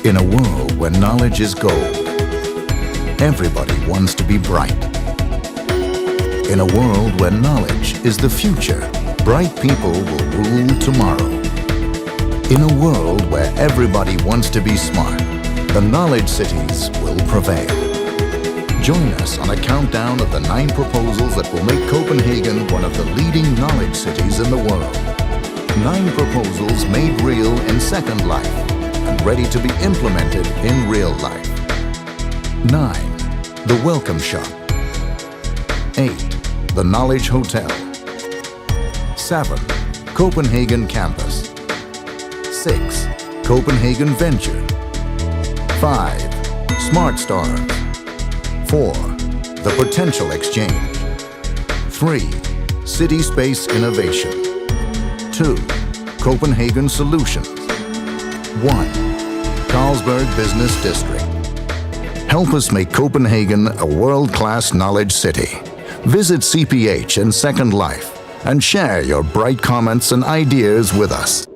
In a world where knowledge is gold, everybody wants to be bright. In a world where knowledge is the future, bright people will rule tomorrow. In a world where everybody wants to be smart, the knowledge cities will prevail. Join us on a countdown of the 9 proposals that will make Copenhagen one of the leading knowledge cities in the world. 9 proposals made real in Second Life and ready to be implemented in real life. 9. The Welcome Shop. 8. The Knowledge Hotel. 7. Copenhagen Campus. 6. Copenhagen Venture. 5. Smart Stars. 4. The Potential Exchange. 3. City Space Innovation. 2. Copenhagen Solutions. 1. Carlsberg Business District. Help us make Copenhagen a world-class knowledge city. Visit CPH and Second Life and share your bright comments and ideas with us.